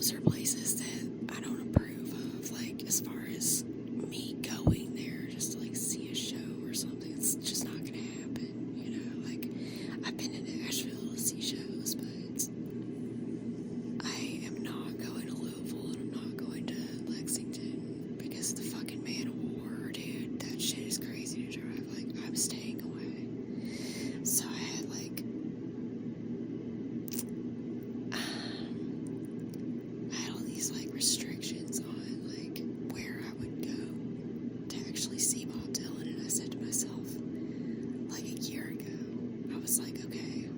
those are places that I don't approve of, like, as far as me going there just to, like, see a show or something. It's just not gonna happen, you know? Like, I've been to Nashville to see shows, but I am not going to Louisville and I'm not going to Lexington because the fucking Man of War, dude, that shit is crazy to drive. Like, I'm staying away. So I had, like, all these, like, restrictions on, like, where I would go to actually see Bob Dylan, and I said to myself, like, a year ago, I was like, okay,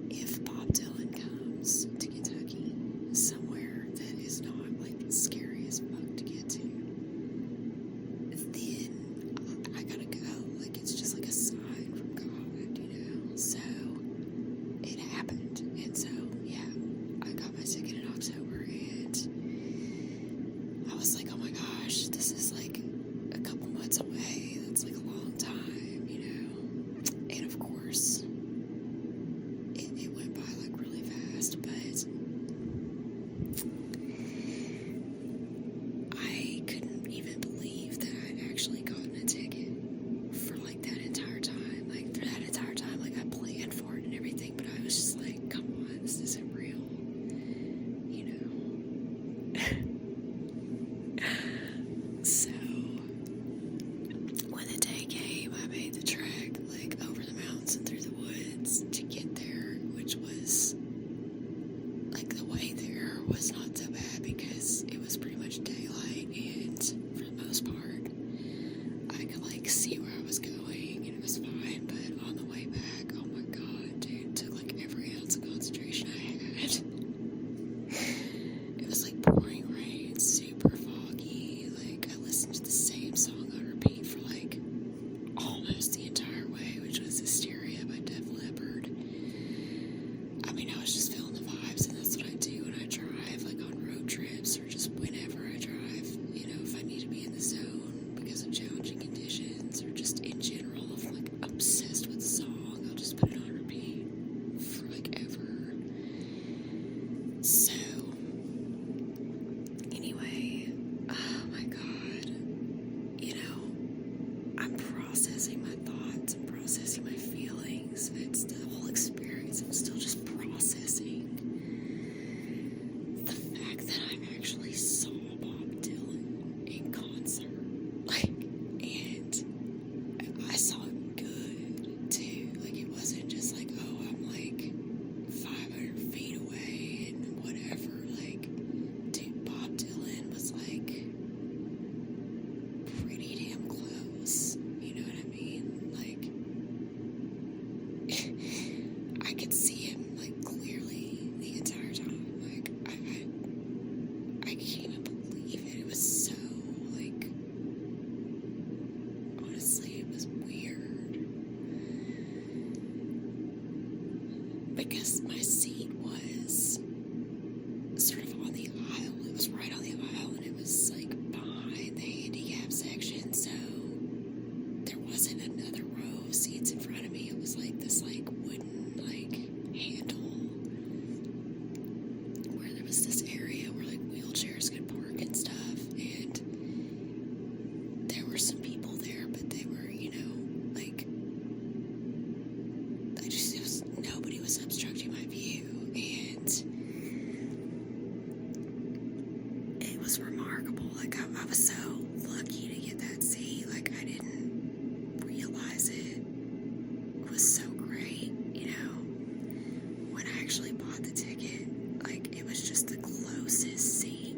if Bob Dylan comes to Kentucky, somewhere that is not, like, scary as fuck to get to, then I gotta go. Like, it's just like a sign from God, you know? So, it happened. And so, yeah, I got my ticket in October, and I was like, oh my gosh, this is like a couple months away. That's like a long time, you know? And of course, it went by like really fast, but I couldn't even believe that I'd actually gotten a ticket for like that entire time. Like, for that entire time, like, I planned for it and everything, but I was just like, come on, this isn't real, you know? So, when the day came, I made the trek, like, over the mountains and through the woods to get there, which was, like, the way there was not so bad because it was pretty much daylight, and for the most part, I could, like, see where I was going, and it was fine. But on the way back, oh my god, dude, it took, like, every ounce of concentration I had. It was, like, pouring rain, super foggy. Like, I listened to the same song on repeat for, like, almost the entire way, which was Hysteria by Def Leppard. I mean, I was just feeling the vibes, and that's what I do when I drive, like, on road trips, or just whenever I drive, you know, if I need to be in the zone because of challenging conditions, or just in general, if I'm, like, obsessed with a song, I'll just put it on repeat for, like, ever. So, anyway, oh my god, you know, I'm processing my thoughts, I'm processing my feelings. It's the whole experience. I'm still just processing the fact that I actually saw Bob Dylan in concert. Like, and I saw him good too. Like, it wasn't just like, oh, I'm like 500 feet away and whatever. Like, dude, Bob Dylan was like pretty damn close. You know what I mean? Like, I could see him, like, clearly the entire time. Like, I can't even believe it. It was so, like, honestly, it was weird. Because my seat was sort of on the aisle. It was right on the aisle, and it was, like, behind the handicap section, so there wasn't another row of seats in front of me. It was like this, like, wooden, like, handle where there was this area where, like, wheelchairs could park and stuff, and there were some people there, but they were, you know, like, nobody was obstructing my view, and it was remarkable. Like, I was so lucky to get that seat. Like, I didn't realize it was so great, you know, when I actually bought the ticket. Like, it was just the closest seat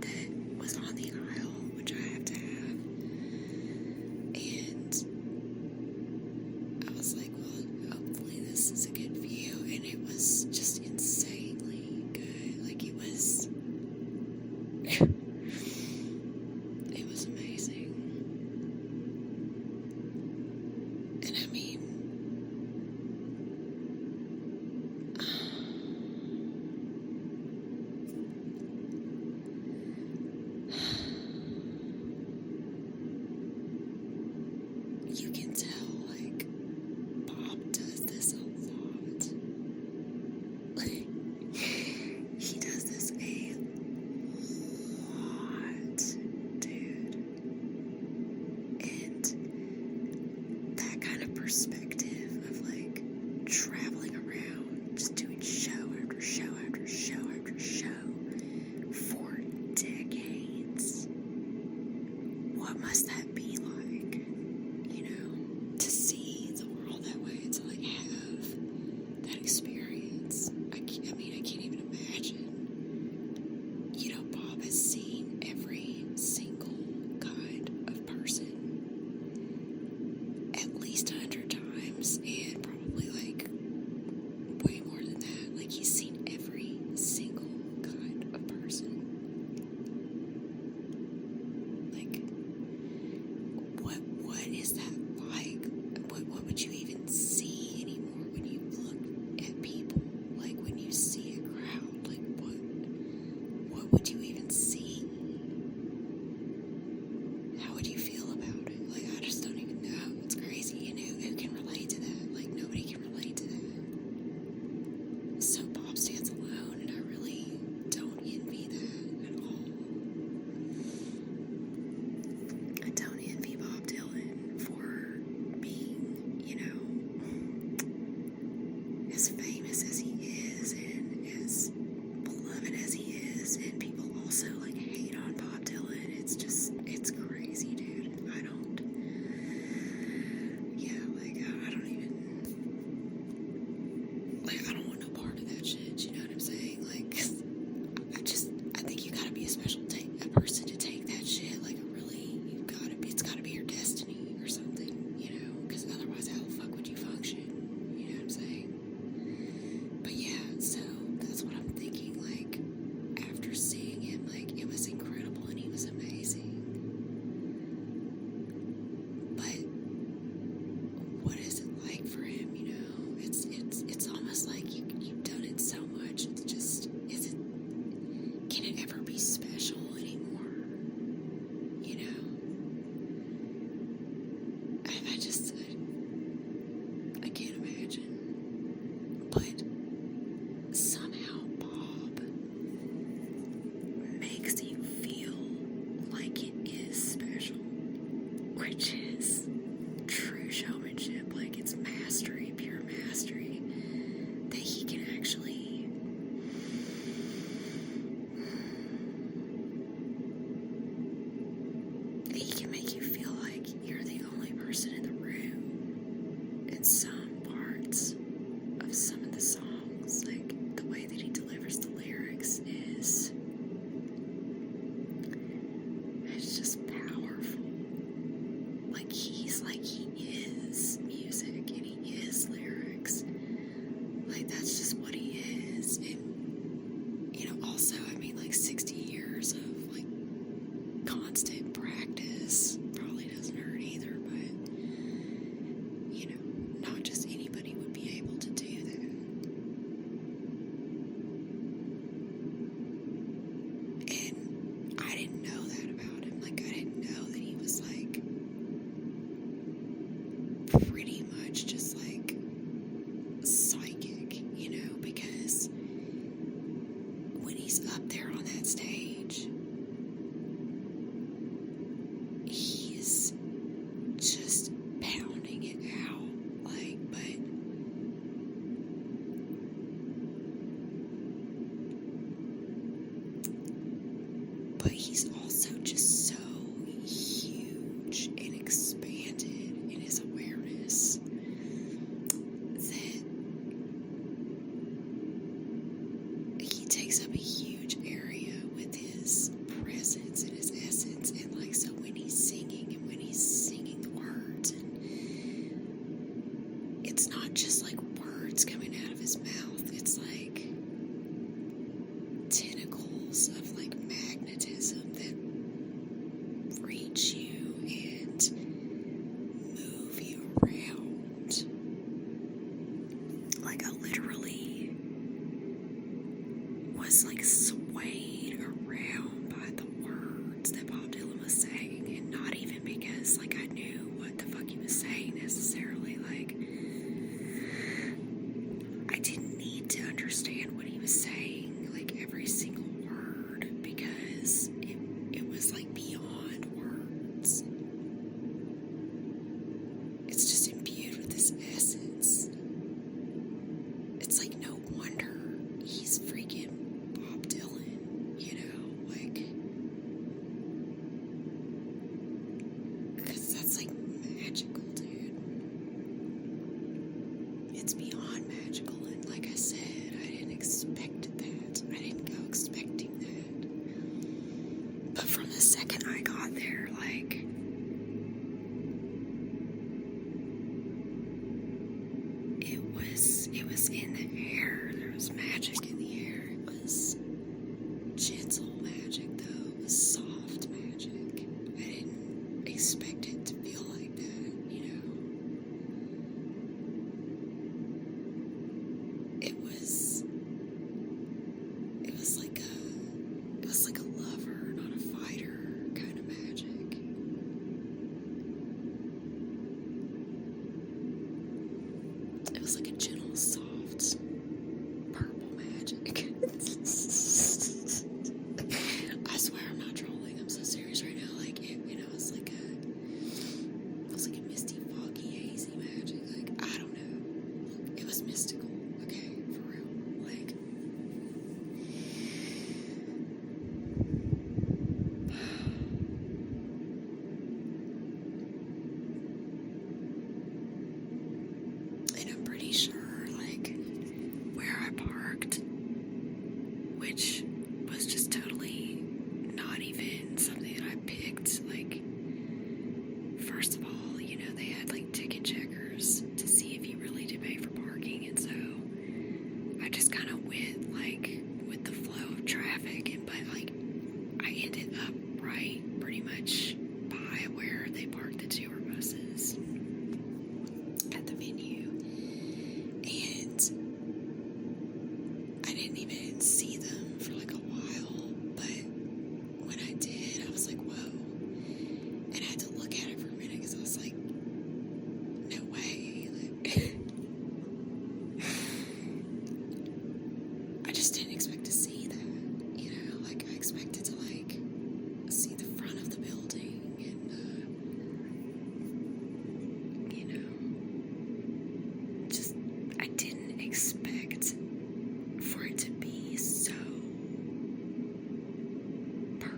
that was on the aisle, which I have to have, and I was like, well, hopefully this is a good view, and it was just insanely good. Like, it was it was amazing. perspective of like traveling around, just doing show after show after show after show for decades. What must that be like? You know, to see the world that way, to like have that experience. I mean, I can't even imagine. You know, Bob has seen every single kind of person at least 100 times, and probably like way more than that. Like, he's seen every single kind of person. Like, what is that like? What would you even see anymore when you look at people? Like, when you see a crowd, like what would you even see? How would you feel about it? Like, I just don't even know. It's crazy. You know, who can relate to that? Like, nobody can relate to that. So Bob stands alone, and I really don't envy that at all. I don't envy Bob Dylan for being, you know, as famous as he is and as beloved as he is, and people also like hate on Bob Dylan. It's just, it's crazy, dude. I don't want no part of that shit. You know what I'm saying? Like, I think you gotta be a special a person to take that shit. Like, it's gotta be your destiny or something, you know? Because otherwise, how the fuck would you function? You know what I'm saying? But yeah, so that's what I'm thinking. Like, after seeing him, like, it was incredible and he was amazing. But what is it like for him, you know? It's almost like you've done it so much. It's just, can it ever be special anymore? You know? I can't imagine. But somehow Bob makes you feel like it is special, which is true showmanship. Like, it's mastery, pure mastery, that he can actually make you feel like you're the only person in the room in some parts of some of the songs. Like, the way that he delivers the lyrics it's just powerful. Like, he is music and he is lyrics. Like, that's just what he is. And, you know, also, I mean, like, 60 years of like constant practice probably doesn't hurt either, but, you know, not just anybody would be able to do that. And I didn't know that about him. Like, I didn't know that he was like pretty much just like psychic, you know, because when he's up there on that stage, he's just pounding it out, like, but he's also just so huge and expanded in his awareness that he takes up a huge area with his presence and his essence. And like, so when he's singing and when he's singing the words, and it's not just like words coming out of his mouth, it's like tentacles of like magnetism that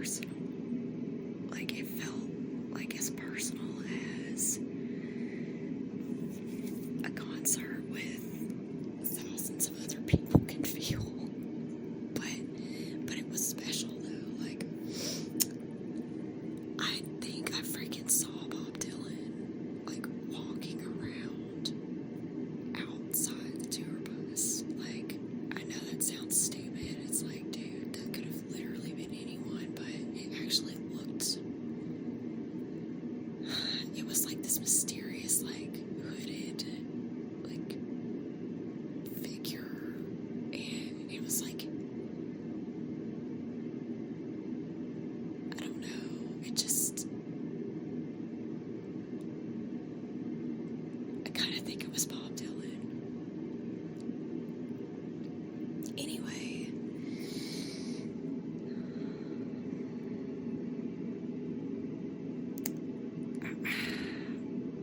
personal. Like, it felt like as personal as a concert with thousands of other people can feel. But it was special though. Like, I think I freaking saw Bob Dylan, like, walking around outside the tour bus. Like, I know that sounds stupid. It's like, dude, that could have literally been anyone, but it actually looked, it was like this mysterious, like, hooded, like, figure, and it was like, I don't know, it just, I kind of think it was Bob Dylan. Anyway,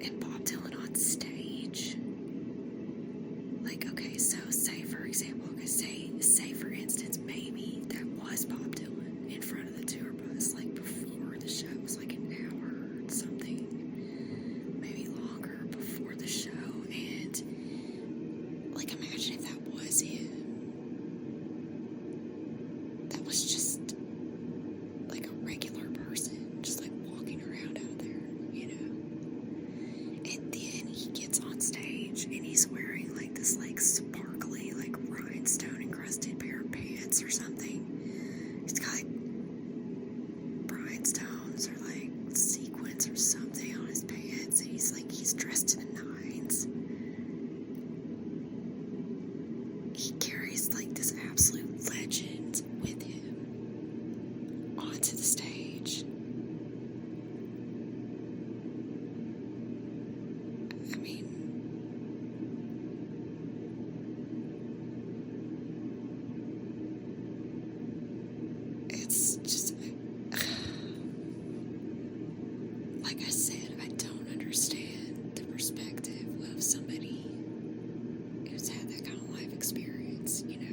and Bob Dylan on stage, like, okay, so say for example, say for instance, maybe that was Bob Dylan in front of the tour bus, like, before the show. It was like an hour or something, maybe longer before the show, and, like, imagine if that was him. That was just, like, a regular person, just, like, walking around out there, you know? And then he gets on stage, and he's wearing, like, this, like, sparkly, like, rhinestone-encrusted pair of pants or something. He's got, like, rhinestones or, like, sequins or something on his pants, and he's, like, he's dressed to the nines. He carries, like, this absolute legend with him onto the stage. I mean, it's just, like I said, I don't understand the perspective of somebody who's had that kind of life experience, you know?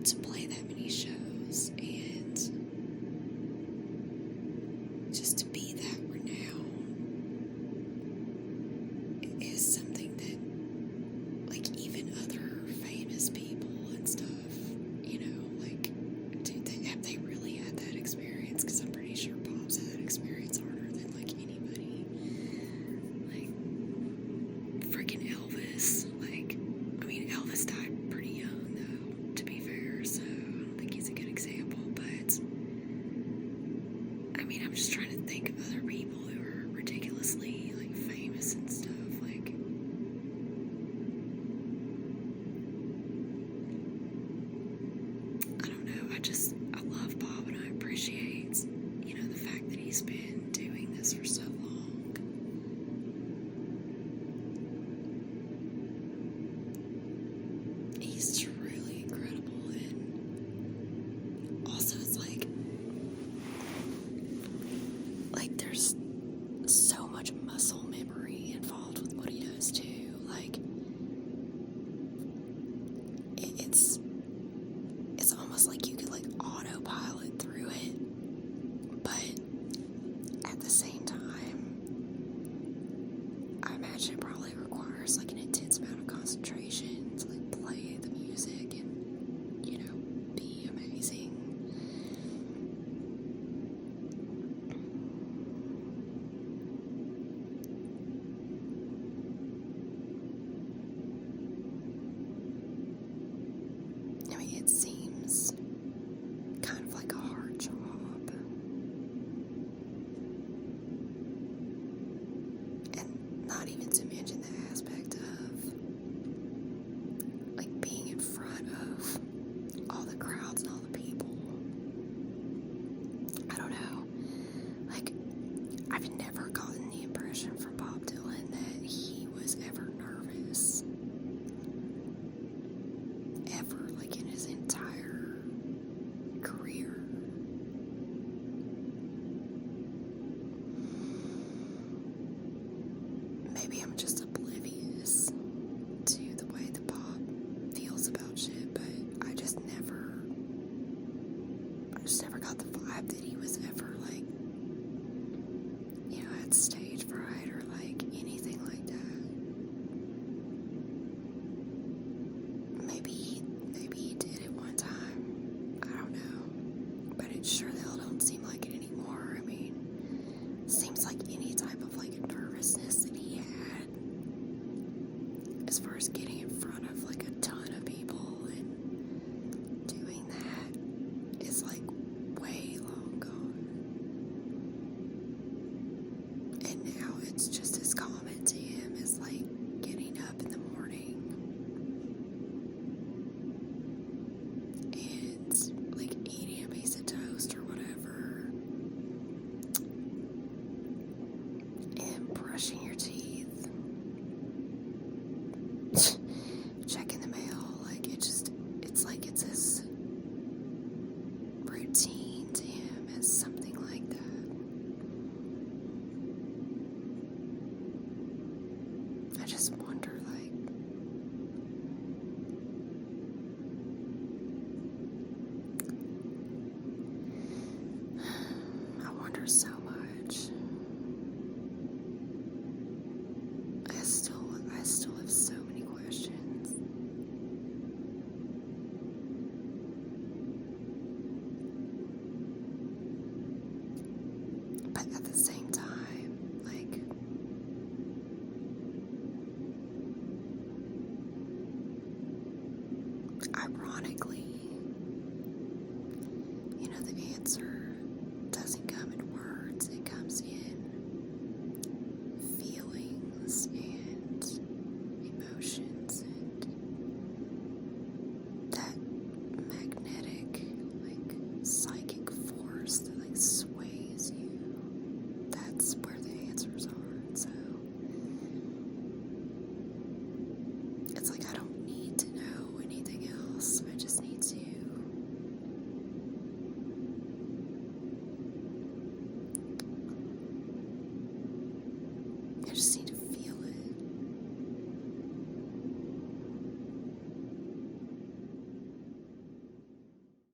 To play that many shows and just to be that renowned is something that, like, even other famous people and stuff, you know, like, dude, have they really had that experience? Because I'm pretty sure Bob's had that experience harder than, like, anybody. Like, freaking Elvis. Like, I mean, Elvis died pretty young, though, to be fair, so I don't think he's a good example, but, I mean, I'm just trying to think of other people who are ridiculously, like, famous and stuff, like, I don't know, I love Bob, and I appreciate, you know, the fact that he's been doing this for so long. He's truly incredible, and also it's like there's so much muscle memory involved with what he does too. Like, it's almost like you could, like, autopilot through it, but at the same time, I imagine it probably requires, like, an intense amount of concentration to, like, play the music and, you know, be amazing. I mean, it seems kind of like a hard job. And not even to mention as far as getting in front of like a ton of people and doing that is like way long gone. And now it's just as common to him as like getting up in the morning and like eating a piece of toast or whatever and brushing your teeth, checking the mail. Like it's like it's as routine to him as something like that. I just wonder, like, I wonder so much. I still have so many questions. But at the same time, like, ironically,